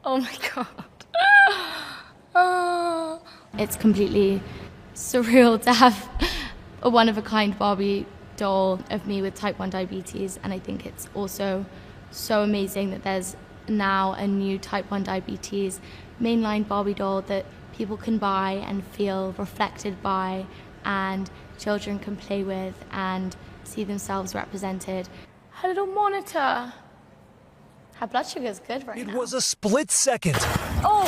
Oh my god. Oh. It's completely surreal to have a one-of-a-kind Barbie doll of me with type 1 diabetes, and I think it's also so amazing that there's now a new type 1 diabetes mainline Barbie doll that people can buy and feel reflected by, and children can play with and see themselves represented. Her little monitor. Her blood sugar is good right now. It was a split second. Oh,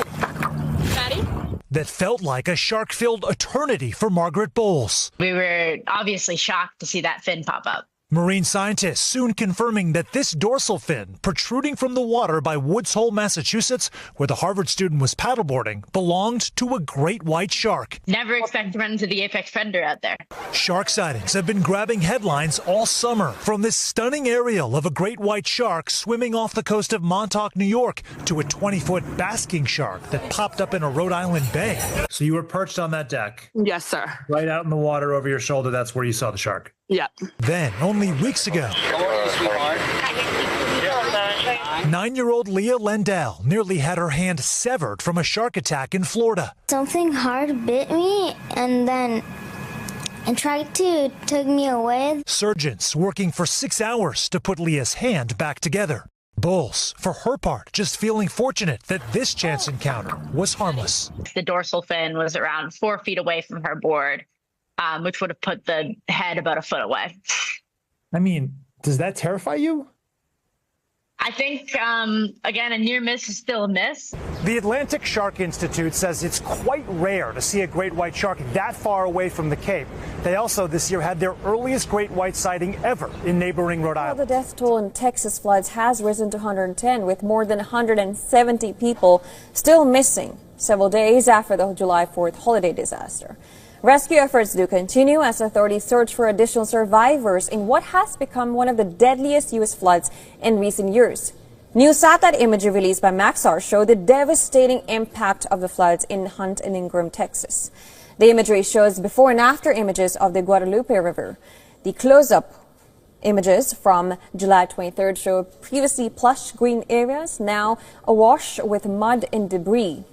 Maddie? That felt like a shark-filled eternity for Margaret Bowles. We were obviously shocked to see that fin pop up. Marine scientists soon confirming that this dorsal fin, protruding from the water by Woods Hole, Massachusetts, where the Harvard student was paddleboarding, belonged to a great white shark. Never expect to run into the apex predator out there. Shark sightings have been grabbing headlines all summer, from this stunning aerial of a great white shark swimming off the coast of Montauk, New York, to a 20-foot basking shark that popped up in a Rhode Island bay. So you were perched on that deck? Yes, sir. Right out in the water over your shoulder, that's where you saw the shark? Yeah. Then, only weeks ago, 9-year-old Leah Lendell nearly had her hand severed from a shark attack in Florida. Something hard bit me and then it tried to take me away. Surgeons working for 6 hours to put Leah's hand back together. Bowles, for her part, just feeling fortunate that this chance encounter was harmless. The dorsal fin was around 4 feet away from her board, which would have put the head about a foot away. I mean, does that terrify you? I think, again, a near miss is still a miss. The Atlantic Shark Institute says it's quite rare to see a great white shark that far away from the Cape. They also this year had their earliest great white sighting ever in neighboring Rhode Island. The death toll in Texas floods has risen to 110, with more than 170 people still missing several days after the July 4th holiday disaster. Rescue efforts do continue as authorities search for additional survivors in what has become one of the deadliest U.S. floods in recent years. New satellite imagery released by Maxar show the devastating impact of the floods in Hunt and Ingram, Texas. The imagery shows before and after images of the Guadalupe River. The close-up images from July 23rd show previously plush green areas now awash with mud and debris.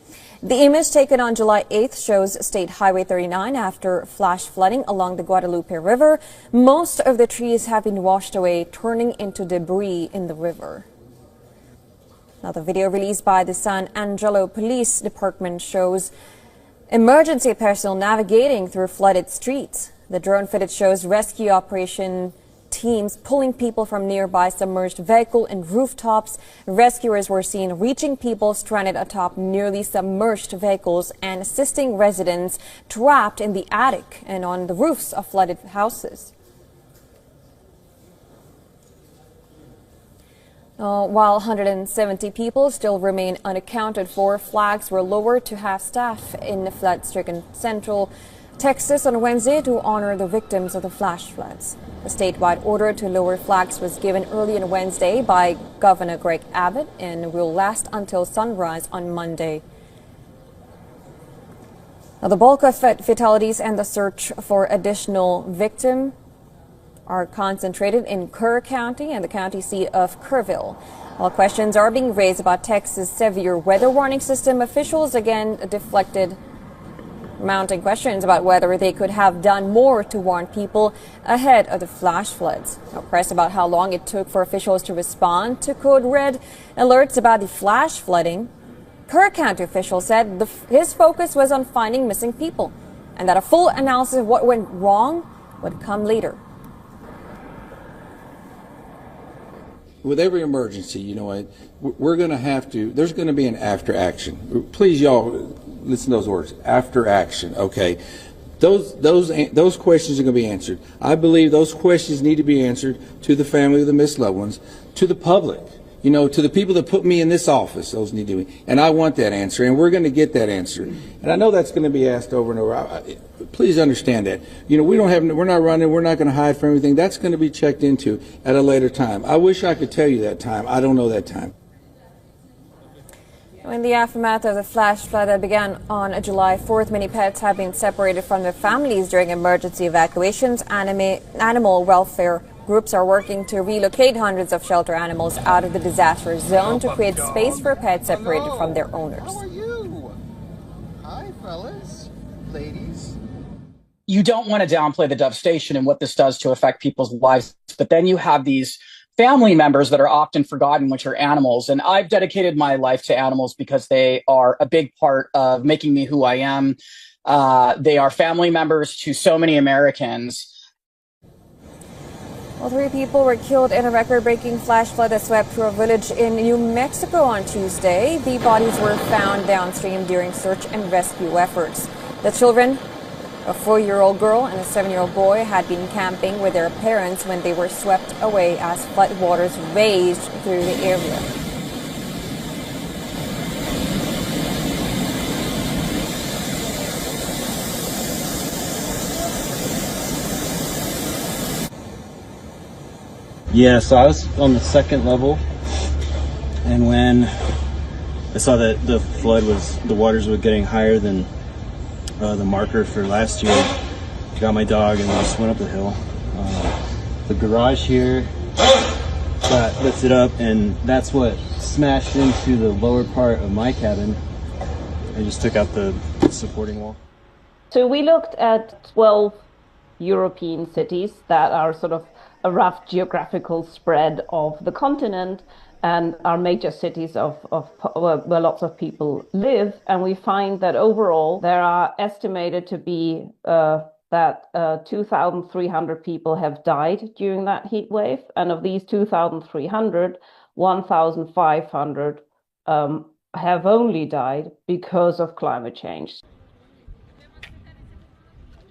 The image taken on July 8th shows State Highway 39 after flash flooding along the Guadalupe River. Most of the trees have been washed away, turning into debris in the river. Now, the video released by the San Angelo Police Department shows emergency personnel navigating through flooded streets. The drone footage shows rescue operation teams pulling people from nearby submerged vehicle and rooftops. Rescuers were seen reaching people stranded atop nearly submerged vehicles and assisting residents trapped in the attic and on the roofs of flooded houses. While 170 people still remain unaccounted for, flags were lowered to have staff in the flood-stricken Central Texas on Wednesday to honor the victims of the flash floods. A statewide order to lower flags was given early on Wednesday by Governor Greg Abbott and will last until sunrise on Monday. Now, the bulk of fatalities and the search for additional victims are concentrated in Kerr County and the county seat of Kerrville. While questions are being raised about Texas' severe weather warning system, officials again deflected mounting questions about whether they could have done more to warn people ahead of the flash floods. Now, pressed about how long it took for officials to respond to code red alerts about the flash flooding, Kerr County officials said his focus was on finding missing people and that a full analysis of what went wrong would come later. With every emergency, you know, we're going to have to, there's going to be an after action. Please, y'all, listen to those words, after action, okay? Those questions are going to be answered. I believe those questions need to be answered to the family of the missed loved ones, to the public, you know, to the people that put me in this office. Those need to be, and I want that answer, and we're going to get that answer. And I know that's going to be asked over and over. Please understand that. You know, we're not running, we're not going to hide from everything. That's going to be checked into at a later time. I wish I could tell you that time. I don't know that time. In the aftermath of the flash flood that began on July 4th, many pets have been separated from their families during emergency evacuations. Animal welfare Groups are working to relocate hundreds of shelter animals out of the disaster zone to create space for pets separated from their owners. How are you? Hi, fellas, ladies. You don't want to downplay the devastation and what this does to affect people's lives, but then you have these family members that are often forgotten, which are animals. And I've dedicated my life to animals because they are a big part of making me who I am. They are family members to so many Americans. Well, 3 people were killed in a record-breaking flash flood that swept through a village in New Mexico on Tuesday. The bodies were found downstream during search and rescue efforts. The children, a 4-year-old girl and a 7-year-old boy, had been camping with their parents when they were swept away as floodwaters raged through the area. Yeah, so I was on the 2nd level, and when I saw that the waters were getting higher than the marker for last year, got my dog and we just went up the hill. The garage here got lifted up, and that's what smashed into the lower part of my cabin and just took out the supporting wall. So we looked at 12 European cities that are sort of a rough geographical spread of the continent and are major cities where lots of people live. And we find that overall there are estimated to be 2,300 people have died during that heat wave. And of these 2,300, 1,500 have only died because of climate change.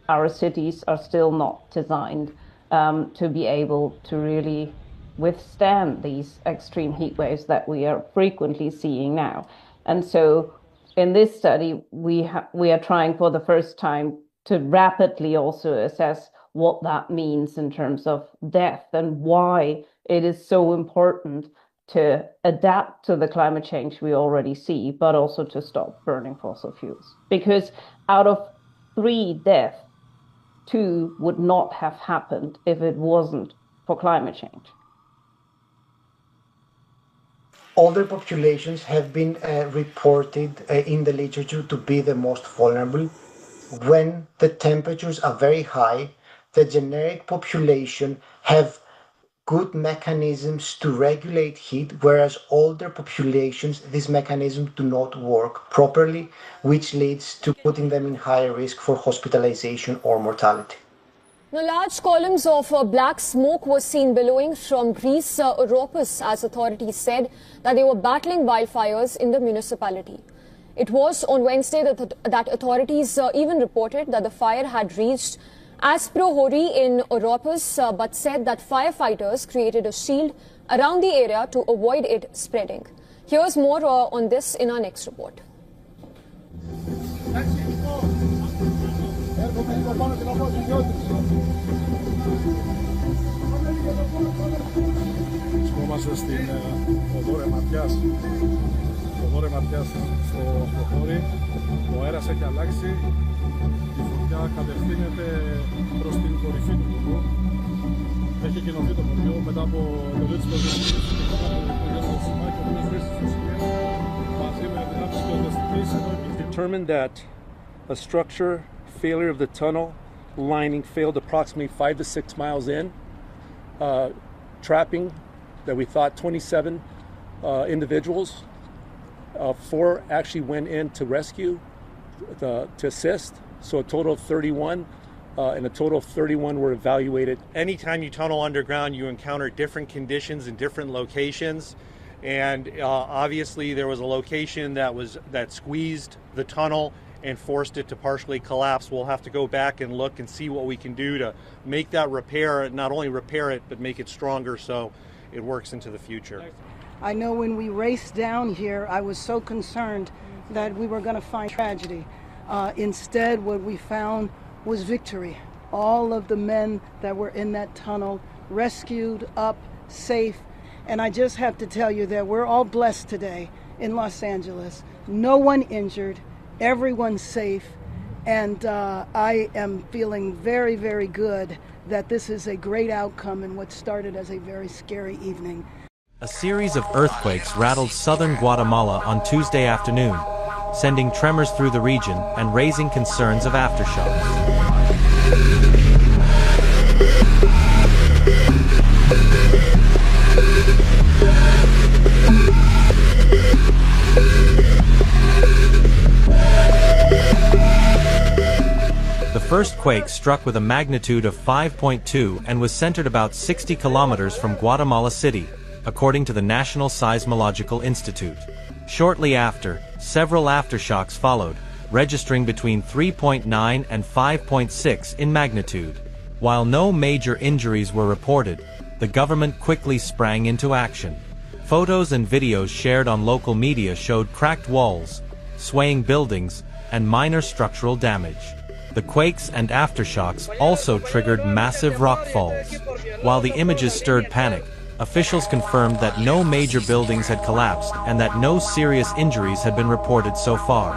Our cities are still not designed to be able to really withstand these extreme heat waves that we are frequently seeing now. And so in this study, we are trying for the first time to rapidly also assess what that means in terms of death and why it is so important to adapt to the climate change we already see, but also to stop burning fossil fuels. Because out of 3 deaths, 2 would not have happened if it wasn't for climate change. Older populations have been reported in the literature to be the most vulnerable. When the temperatures are very high, the generic population have good mechanisms to regulate heat, whereas older populations, these mechanisms do not work properly, which leads to putting them in higher risk for hospitalization or mortality. Now, large columns of black smoke were seen billowing from Greece Oropus, as authorities said that they were battling wildfires in the municipality. It was on Wednesday that authorities even reported that the fire had reached Asprohori in Oropus, but said that firefighters created a shield around the area to avoid it spreading. Here's more on this in our next report. Βρισκόμαστε στην οδό Ρεματιάς. Οδό Ρεματιάς στο χώρι. Ο αέρας έχει αλλάξει. Η φωτιά κατευθύνεται προς την κορυφή του βουνού. Έχει εκκοινωθεί το χωριό μετά από εντολή της περιοχής. Determined that a structure failure of the tunnel lining failed approximately 5 to 6 miles in, trapping that we thought 27 individuals. 4 actually went in to rescue, to assist, so a total of 31, and a total of 31 were evaluated. Anytime you tunnel underground, you encounter different conditions in different locations, and obviously there was a location that squeezed the tunnel and forced it to partially collapse. We'll have to go back and look and see what we can do to make that repair, not only repair it, but make it stronger so it works into the future. I know when we raced down here, I was so concerned that we were going to find tragedy. Instead, what we found was victory. All of the men that were in that tunnel rescued up, safe. And I just have to tell you that we're all blessed today in Los Angeles. No one injured. Everyone's safe, And I am feeling very, very good that this is a great outcome in what started as a very scary evening. A series of earthquakes rattled southern Guatemala on Tuesday afternoon, sending tremors through the region and raising concerns of aftershocks. The first quake struck with a magnitude of 5.2 and was centered about 60 kilometers from Guatemala City, according to the National Seismological Institute. Shortly after, several aftershocks followed, registering between 3.9 and 5.6 in magnitude. While no major injuries were reported, the government quickly sprang into action. Photos and videos shared on local media showed cracked walls, swaying buildings, and minor structural damage. The quakes and aftershocks also triggered massive rock falls. While the images stirred panic, officials confirmed that no major buildings had collapsed and that no serious injuries had been reported so far.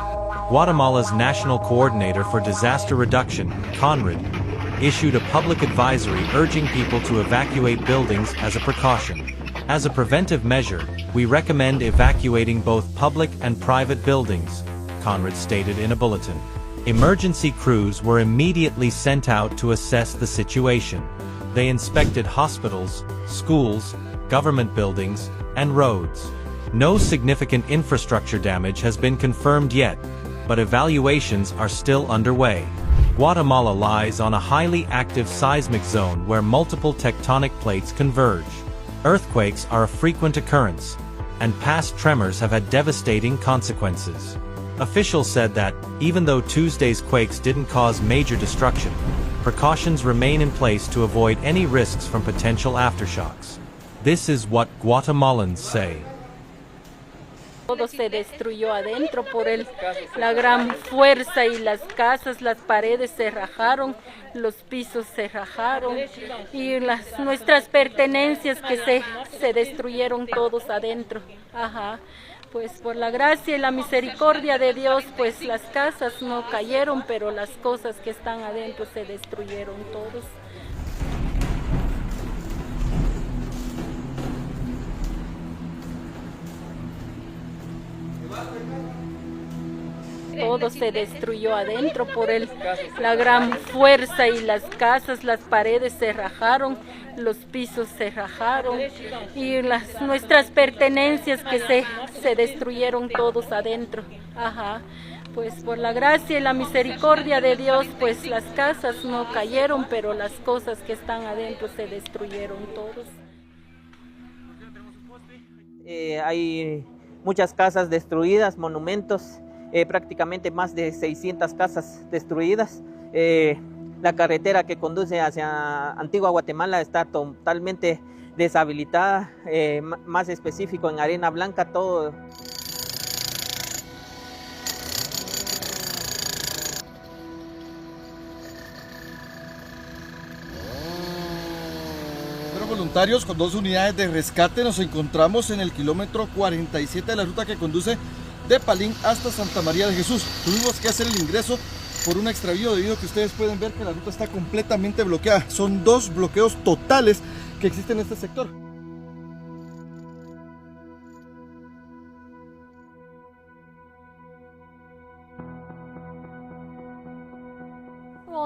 Guatemala's National Coordinator for Disaster Reduction, CONRAD, issued a public advisory urging people to evacuate buildings as a precaution. As a preventive measure, we recommend evacuating both public and private buildings, CONRAD stated in a bulletin. Emergency crews were immediately sent out to assess the situation. They inspected hospitals, schools, government buildings, and roads. No significant infrastructure damage has been confirmed yet, but evaluations are still underway. Guatemala lies on a highly active seismic zone where multiple tectonic plates converge. Earthquakes are a frequent occurrence, and past tremors have had devastating consequences. Officials said that, even though Tuesday's quakes didn't cause major destruction, precautions remain in place to avoid any risks from potential aftershocks. This is what Guatemalans say. Todo se destruyó adentro por la gran fuerza y las casas, las paredes se rajaron, los pisos se rajaron y nuestras pertenencias que se destruyeron todos adentro. Ajá. Pues por la gracia y la misericordia de Dios, pues las casas no cayeron, pero las cosas que están adentro se destruyeron todos. Todo se destruyó adentro por la gran fuerza y las casas, las paredes se rajaron, los pisos se rajaron y nuestras pertenencias que se destruyeron todos adentro. Ajá. Pues por la gracia y la misericordia de Dios, pues las casas no cayeron, pero las cosas que están adentro se destruyeron todos. Hay muchas casas destruidas, monumentos. Prácticamente más de 600 casas destruidas. La carretera que conduce hacia Antigua Guatemala está totalmente deshabilitada, más específico en Arena Blanca, todo. Voluntarios con 2 unidades de rescate nos encontramos en el kilómetro 47 de la ruta que conduce de Palín hasta Santa María de Jesús. Tuvimos que hacer el ingreso por un extravío debido a que ustedes pueden ver que la ruta está completamente bloqueada. Son 2 bloqueos totales que existen en este sector.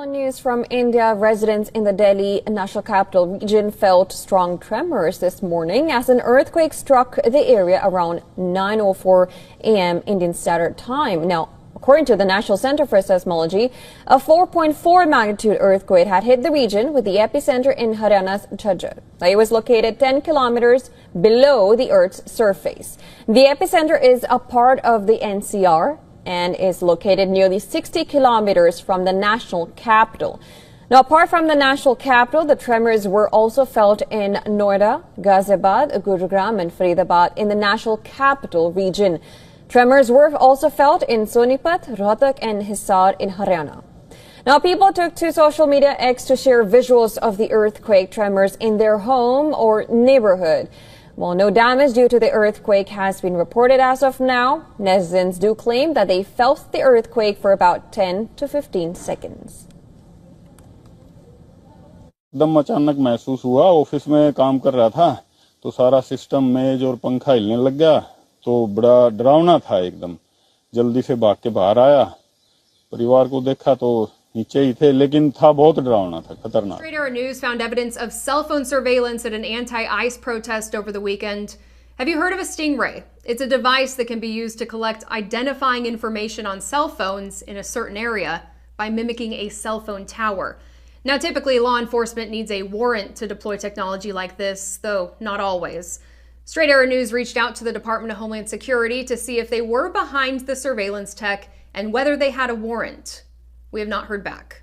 News from India. Residents in the Delhi National Capital Region felt strong tremors this morning as an earthquake struck the area around 9:04 a.m. Indian Standard Time. Now, according to the National Center for Seismology, a 4.4 magnitude earthquake had hit the region with the epicenter in Haryana's Jhajjar. It was located 10 kilometers below the Earth's surface. The epicenter is a part of the NCR and is located nearly 60 kilometers from the national capital. Now, apart from the national capital, the tremors were also felt in Noida, Ghaziabad, Gurugram, and Faridabad in the national capital region. Tremors were also felt in Sonipat, Rohtak, and Hisar in Haryana. Now, people took to social media X to share visuals of the earthquake tremors in their home or neighborhood. While no damage due to the earthquake has been reported as of now, netizens do claim that they felt the earthquake for about 10 to 15 seconds. एकदम अचानक महसूस हुआ। Office में काम कर रहा था तो सारा सिस्टम मेज और पंखा हिलने लग गया, तो बड़ा डरावना था। एकदम जल्दी से भाग के बाहर आया, परिवार को देखा तो नीचे ही थे, लेकिन था बहुत डरावना था, खतरनाक। Straight Arrow News found evidence of cell phone surveillance at an anti-ICE protest over the weekend. Have you heard of a Stingray? It's a device that can be used to collect identifying information on cell phones in a certain area by mimicking a cell phone tower. Now, typically, law enforcement needs a warrant to deploy technology like this, though not always. Straight Arrow News reached out to the Department of Homeland Security to see if they were behind the surveillance tech and whether they had a warrant. We have not heard back.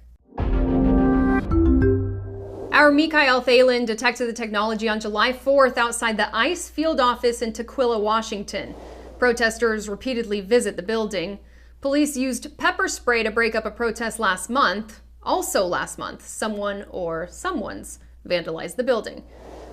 Our Mikhail Thalen detected the technology on July 4th outside the ICE field office in Tukwila, Washington. Protesters repeatedly visit the building. Police used pepper spray to break up a protest last month. Also last month, someone or someone's vandalized the building.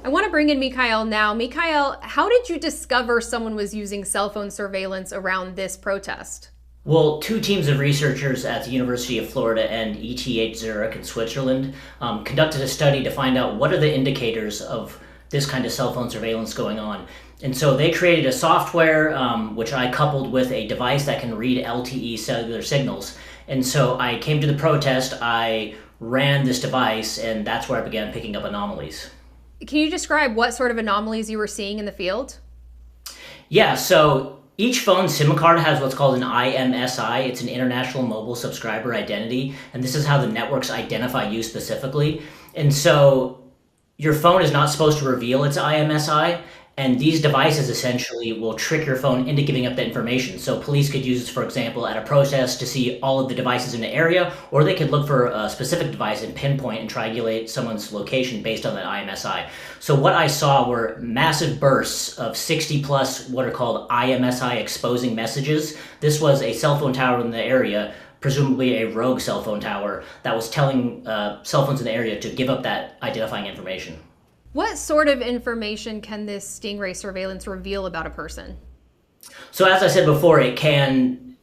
I want to bring in Mikhail now. Mikhail, how did you discover someone was using cell phone surveillance around this protest? Well, two teams of researchers at the University of Florida and ETH Zurich in Switzerland conducted a study to find out what are the indicators of this kind of cell phone surveillance going on. And so they created a software, which I coupled with a device that can read LTE cellular signals. And so I came to the protest, I ran this device, and that's where I began picking up anomalies. Can you describe what sort of anomalies you were seeing in the field? Yeah, so each phone SIM card has what's called an IMSI. It's an International Mobile Subscriber Identity, and this is how the networks identify you specifically. And so your phone is not supposed to reveal its IMSI, and these devices essentially will trick your phone into giving up that information. So police could use this, for example, at a protest to see all of the devices in the area, or they could look for a specific device and pinpoint and triangulate someone's location based on that IMSI. So what I saw were massive bursts of 60 plus what are called IMSI exposing messages. This was a cell phone tower in the area, presumably a rogue cell phone tower, that was telling cell phones in the area to give up that identifying information. What sort of information can this Stingray surveillance reveal about a person? So as I said before, it can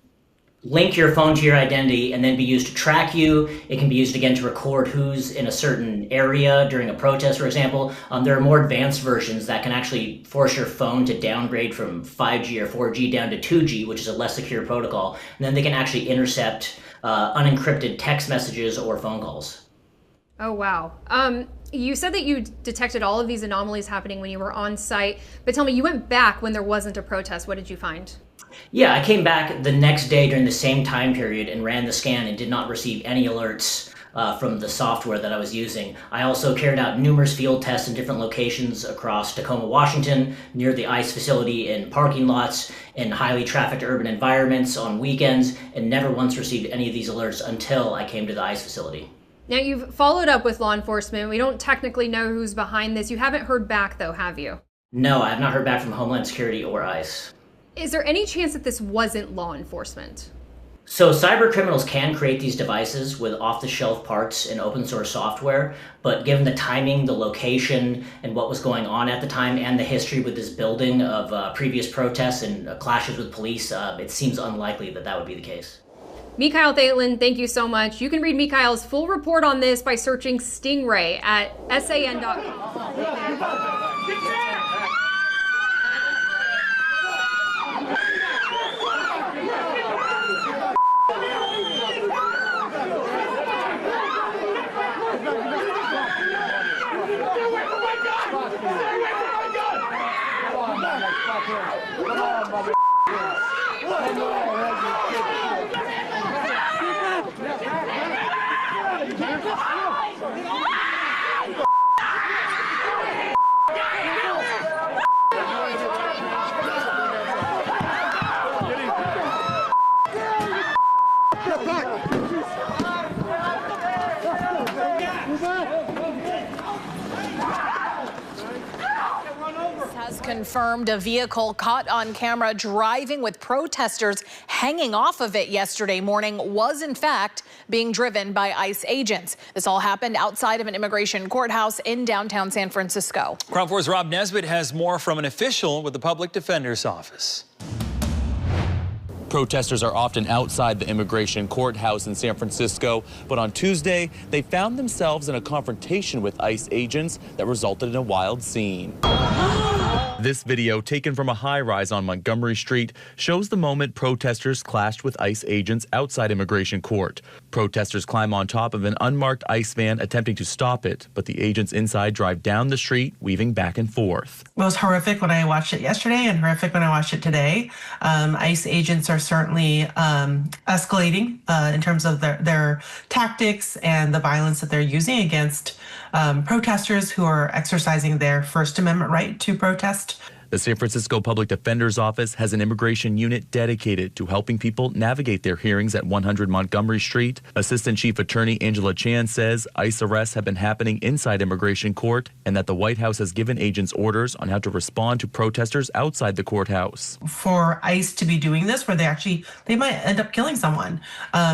link your phone to your identity and then be used to track you. It can be used again to record who's in a certain area during a protest, for example. There are more advanced versions that can actually force your phone to downgrade from 5G or 4G down to 2G, which is a less secure protocol. And then they can actually intercept unencrypted text messages or phone calls. Oh, wow. You said that you detected all of these anomalies happening when you were on site, but tell me, you went back when there wasn't a protest. What did you find? Yeah, I came back the next day during the same time period and ran the scan and did not receive any alerts from the software that I was using. I also carried out numerous field tests in different locations across Tacoma, Washington, near the ICE facility, in parking lots, in highly trafficked urban environments, on weekends, and never once received any of these alerts until I came to the ICE facility. Now, you've followed up with law enforcement. We don't technically know who's behind this. You haven't heard back, though, have you? No, I have not heard back from Homeland Security or ICE. Is there any chance that this wasn't law enforcement? So cyber criminals can create these devices with off-the-shelf parts and open source software, but given the timing, the location, and what was going on at the time, and the history with this building of previous protests and clashes with police, it seems unlikely that that would be the case. Mikhail Thalen, thank you so much. You can read Mikhail's full report on this by searching Stingray at san.com. confirmed a vehicle caught on camera driving with protesters hanging off of it yesterday morning was in fact being driven by ICE agents. This all happened outside of an immigration courthouse in downtown San Francisco. KRON 4's Rob Nesbitt has more from an official with the Public Defender's Office. Protesters are often outside the immigration courthouse in San Francisco, but on Tuesday, they found themselves in a confrontation with ICE agents that resulted in a wild scene. This video, taken from a high-rise on Montgomery Street, shows the moment protesters clashed with ICE agents outside immigration court. Protesters climb on top of an unmarked ICE van attempting to stop it, but the agents inside drive down the street, weaving back and forth. It was horrific when I watched it yesterday and horrific when I watched it today. ICE agents are certainly escalating in terms of their tactics and the violence that they're using against protesters who are exercising their First Amendment right to protest. The San Francisco Public Defender's Office has an immigration unit dedicated to helping people navigate their hearings at 100 Montgomery Street. Assistant Chief Attorney Angela Chan says ICE arrests have been happening inside immigration court and that the White House has given agents orders on how to respond to protesters outside the courthouse. For ICE to be doing this, where they might end up killing someone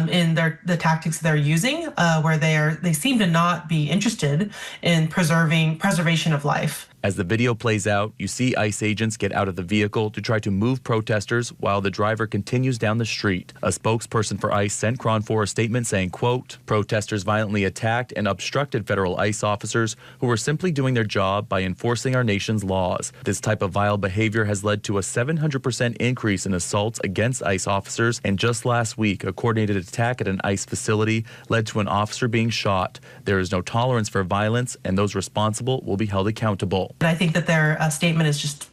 in the tactics they're using, where they seem to not be interested in preservation of life. As the video plays out, you see ICE agents get out of the vehicle to try to move protesters while the driver continues down the street. A spokesperson for ICE sent KRON 4 a statement saying, quote, "Protesters violently attacked and obstructed federal ICE officers who were simply doing their job by enforcing our nation's laws. This type of vile behavior has led to a 700% increase in assaults against ICE officers, and just last week, a coordinated attack at an ICE facility led to an officer being shot. There is no tolerance for violence, and those responsible will be held accountable." And I think that their statement is just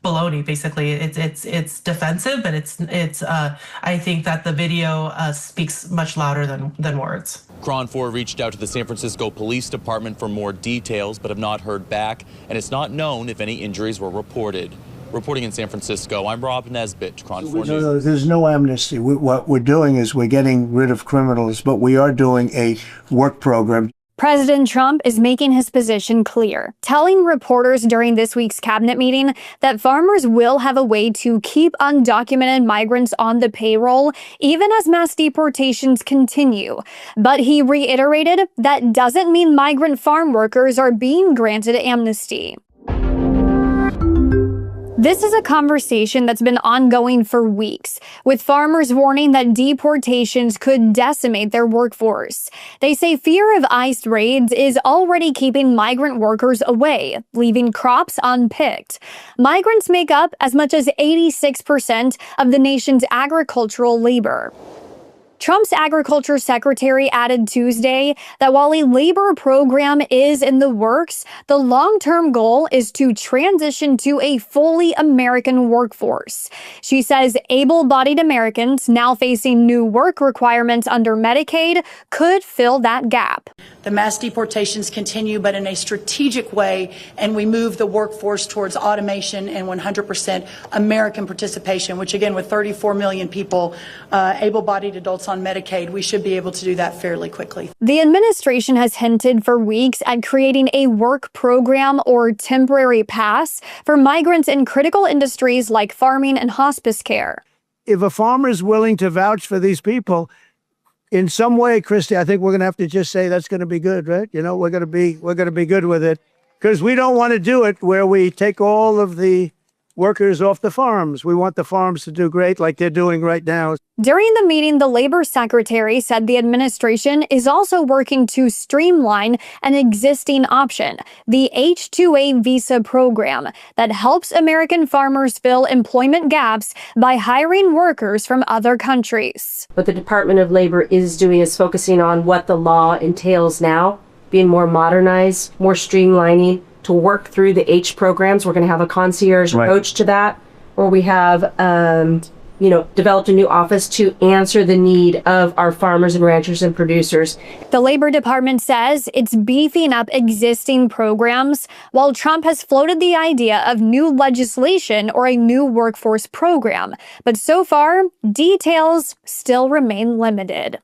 baloney. Basically, it's defensive, but it's. I think that the video speaks much louder than words. KRON 4 reached out to the San Francisco Police Department for more details, but have not heard back, and it's not known if any injuries were reported. Reporting in San Francisco, I'm Rob Nesbitt, KRON 4 News. There's no amnesty. What we're doing is we're getting rid of criminals, but we are doing a work program. President Trump is making his position clear, telling reporters during this week's cabinet meeting that farmers will have a way to keep undocumented migrants on the payroll, even as mass deportations continue. But he reiterated that doesn't mean migrant farm workers are being granted amnesty. This is a conversation that's been ongoing for weeks, with farmers warning that deportations could decimate their workforce. They say fear of ICE raids is already keeping migrant workers away, leaving crops unpicked. Migrants make up as much as 86% of the nation's agricultural labor. Trump's agriculture secretary added Tuesday that while a labor program is in the works, the long-term goal is to transition to a fully American workforce. She says able-bodied Americans now facing new work requirements under Medicaid could fill that gap. The mass deportations continue, but in a strategic way, and we move the workforce towards automation and 100% American participation, which again, with 34 million people, able-bodied adults on Medicaid, we should be able to do that fairly quickly. The administration has hinted for weeks at creating a work program or temporary pass for migrants in critical industries like farming and hospice care. If a farmer is willing to vouch for these people, in some way, Christy, I think we're going to have to just say that's going to be good, right? You know, we're going to be good with it, because we don't want to do it where we take all of the workers off the farms. We want the farms to do great like they're doing right now. During the meeting, the labor secretary said the administration is also working to streamline an existing option, the H-2A visa program, that helps American farmers fill employment gaps by hiring workers from other countries. What the Department of Labor is doing is focusing on what the law entails now, being more modernized, more streamlining, to work through the H programs. We're going to have a concierge approach to that, where we have, developed a new office to answer the need of our farmers and ranchers and producers. The Labor Department says it's beefing up existing programs, while Trump has floated the idea of new legislation or a new workforce program. But so far, details still remain limited.